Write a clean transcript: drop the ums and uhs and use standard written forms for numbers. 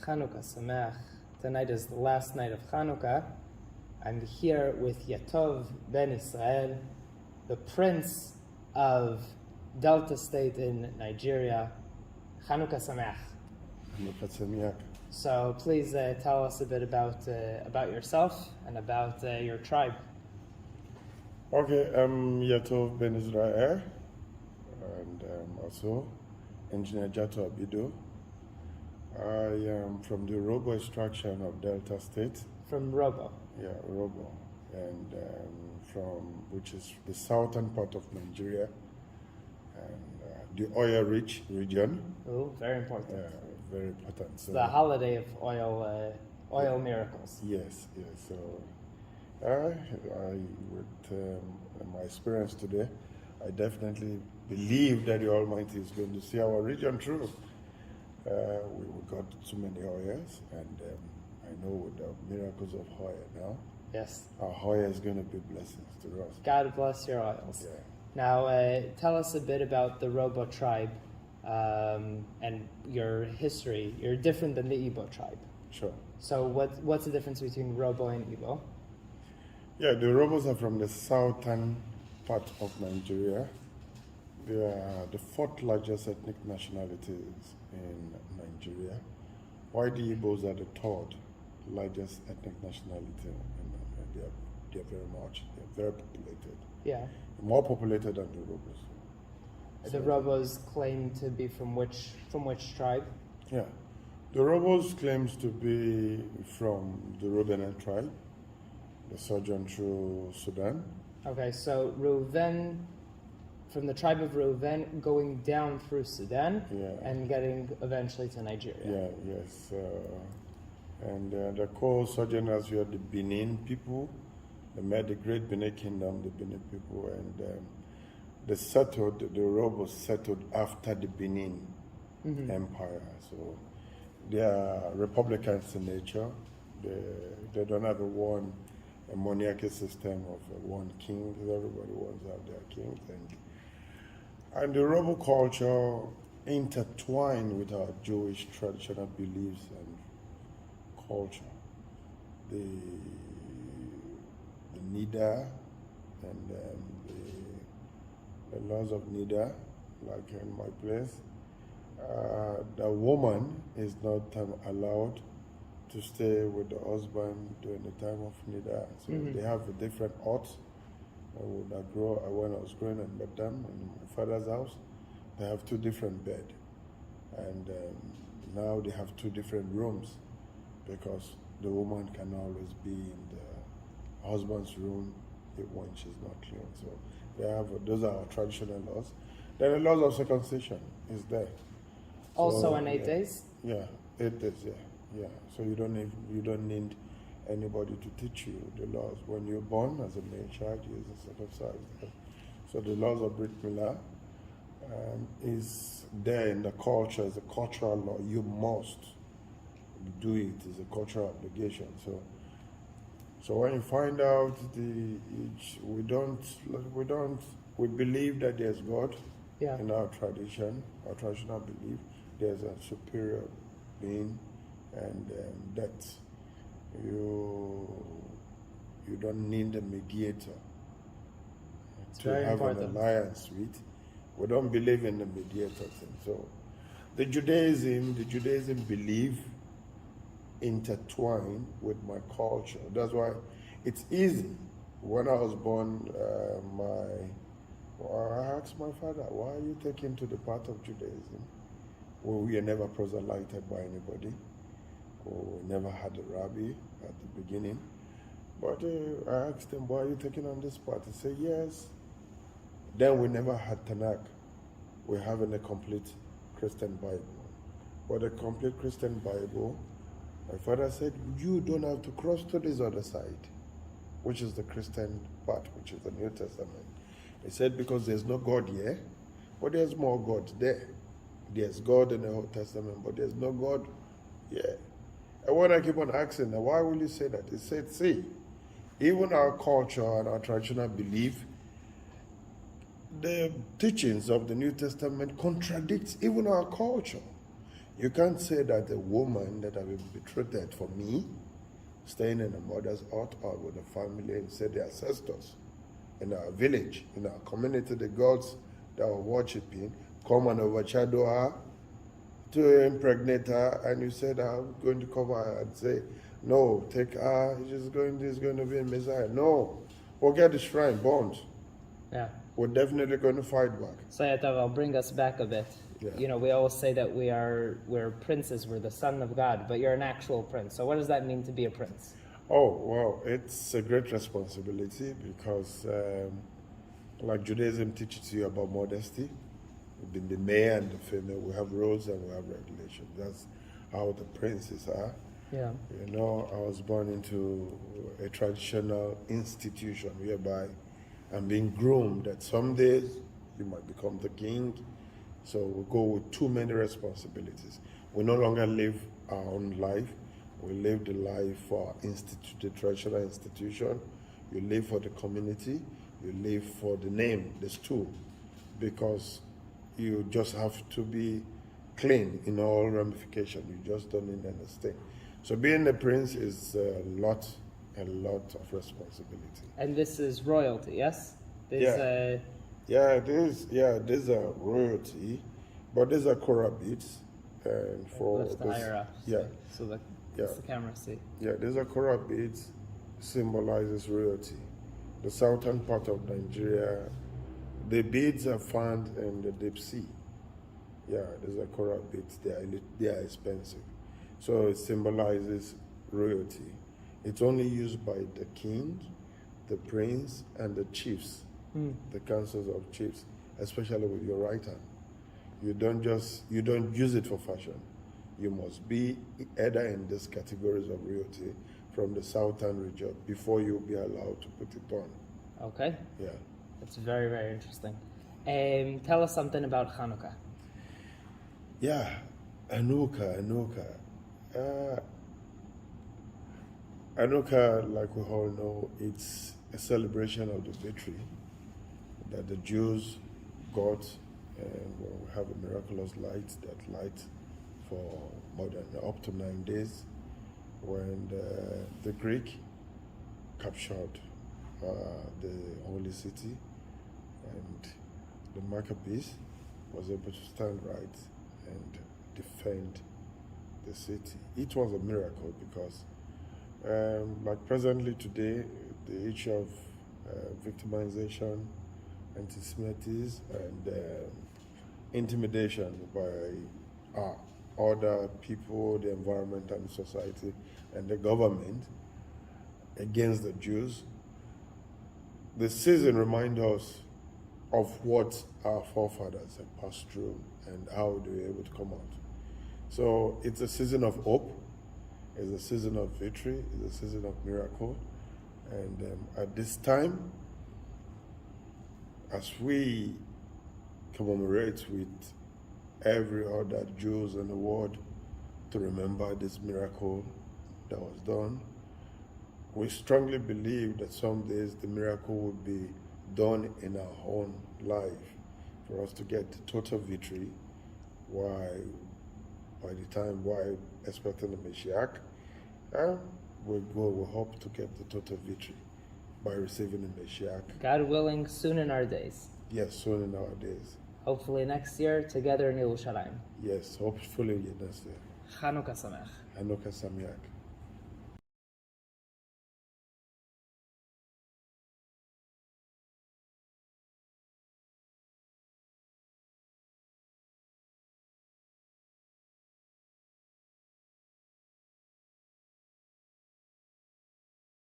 Chanukah Sameach. Tonight is the last night of Chanukah. I'm here with Yatov ben Yisrael, the Prince of Delta State in Nigeria. Chanukah Sameach. Chanukah Sameach. So please tell us a bit about yourself and about your tribe. Okay, I'm Yatov ben Israel, and also Engineer Yatov. I am from the Rubo extraction of Delta State. From Rubo? Yeah, Rubo, and which is the southern part of Nigeria, and the oil-rich region. Oh, very important. Yeah, very important. So, the holiday of oil miracles. Yes. So, with my experience today, I definitely believe that the Almighty is going to see our region through. We got too many Hoyas, and I know with the miracles of Hoya now, yes, our Hoya is going to be blessings to us. God bless your oils. Yeah. Now, tell us a bit about the Rubo tribe and your history. You're different than the Igbo tribe. Sure. So what's the difference between Rubo and Igbo? Yeah, the Rubos are from the southern part of Nigeria. They are the fourth largest ethnic nationalities in Nigeria, while the Igbos are the third largest ethnic nationality. And they're very populated. Yeah. More populated than the Rubos. The Rubos claim to be from which tribe? Yeah. The Rubos claims to be from the Reuben tribe, the sojourn through Sudan. Okay, so Reuven, from the tribe of Reuven, going down through Sudan, and getting eventually to Nigeria. Yes. And the co-sojourners were the Benin people. They met the great Benin kingdom, the Benin people, and the Robos settled after the Benin Empire. So they are republicans in nature. They don't have a monarchical system of one king. Everybody wants to have their king. And the Robo culture intertwined with our Jewish traditional beliefs and culture. The Nida and the laws of Nida, like in my place, the woman is not allowed to stay with the husband during the time of Nida. So they have a different odds. When I was growing and met them in my father's house, they have two different beds. And now they have two different rooms because the woman can always be in the husband's room when she's not clean. So those are our traditional laws. Then the laws of circumcision is there. Also in 8 days? Yeah, 8 days, yeah. So you don't need anybody to teach you the laws. When you're born as a male child, you're circumcised. So the laws of Brit Milah is there in the culture, as a cultural law. You must do it, it's a cultural obligation. So when you find out we believe that there's God in our tradition, our traditional belief. There's a superior being, and that you don't need a mediator to have an alliance with. We don't believe in the mediator thing. So the Judaism belief intertwined with my culture. That's why it's easy. When I was born, I asked my father, why are you taken to the path of Judaism? Well, we are never proselyted by anybody. We never had a rabbi at the beginning. But I asked him, why are you taking on this path? He said, yes. Then we never had Tanakh. We're having a complete Christian Bible. But a complete Christian Bible, my father said, you don't have to cross to this other side, which is the Christian part, which is the New Testament. He said, because there's no God here, but there's more God there. There's God in the Old Testament, but there's no God here. And when I keep on asking, now, why will you say that? He said, see, even our culture and our traditional belief, the teachings of the New Testament contradicts even our culture. You can't say that a woman that have been betrothed for me, staying in a mother's hut or with a family, and say the ancestors in our village, in our community, the gods that we're worshiping, come and overshadow her, to impregnate her, and you said, I'm going to cover her and say, no, take her, this is going to be a Messiah. No, we'll get the shrine burned. Yeah. We're definitely going to fight back. So Yatov, I'll bring us back a bit. Yeah. You know, we always say that we're princes, we're the son of God, but you're an actual prince. So what does that mean to be a prince? Oh, well, it's a great responsibility because like Judaism teaches you about modesty. The male and the female, we have rules and we have regulations. That's how the princes are. Yeah. You know, I was born into a traditional institution whereby I'm being groomed that some days you might become the king. So we go with too many responsibilities. We no longer live our own life. We live the life for the traditional institution. You live for the community. You live for the name, the stool, because you just have to be clean in all ramifications. You just don't need anything. So being a prince is a lot of responsibility. And this is royalty, yes? This, These are royalty, but these are Korah beads, and for lift the higher up. So the camera see. Yeah, these are Korah beads, symbolizes royalty. The southern part of Nigeria, the beads are found in the deep sea. Yeah, these are Korah beads. They are expensive, so it symbolizes royalty. It's only used by the king, the prince, and the chiefs, the councils of chiefs, especially with your right hand. You don't use it for fashion. You must be either in these categories of royalty from the southern region before you'll be allowed to put it on. Okay. Yeah. That's very, very interesting. Tell us something about Hanukkah. Yeah, Hanukkah. Hanukkah, like we all know, it's a celebration of the victory that the Jews got, and we have a miraculous light that light for more than up to 9 days, when the Greek captured the holy city, and the Maccabees was able to stand right and defend the city. It was a miracle because, like presently today, the issue of victimization, anti-Semitism, and intimidation by other people, the environment and society, and the government against the Jews. The season reminds us of what our forefathers have passed through and how they were able to come out. So it's a season of hope, it's a season of victory, it's a season of miracle. And at this time, as we commemorate with every other Jews in the world to remember this miracle that was done, we strongly believe that some days the miracle will be done in our own life for us to get the total victory, while by the time we're expecting the Messiah, we hope to get the total victory by receiving the Messiah. God willing, soon in our days. Yes, soon in our days. Hopefully next year, together in Yerushalayim. Yes, hopefully next year. Chanukah Sameach. Hanukkah Sameach.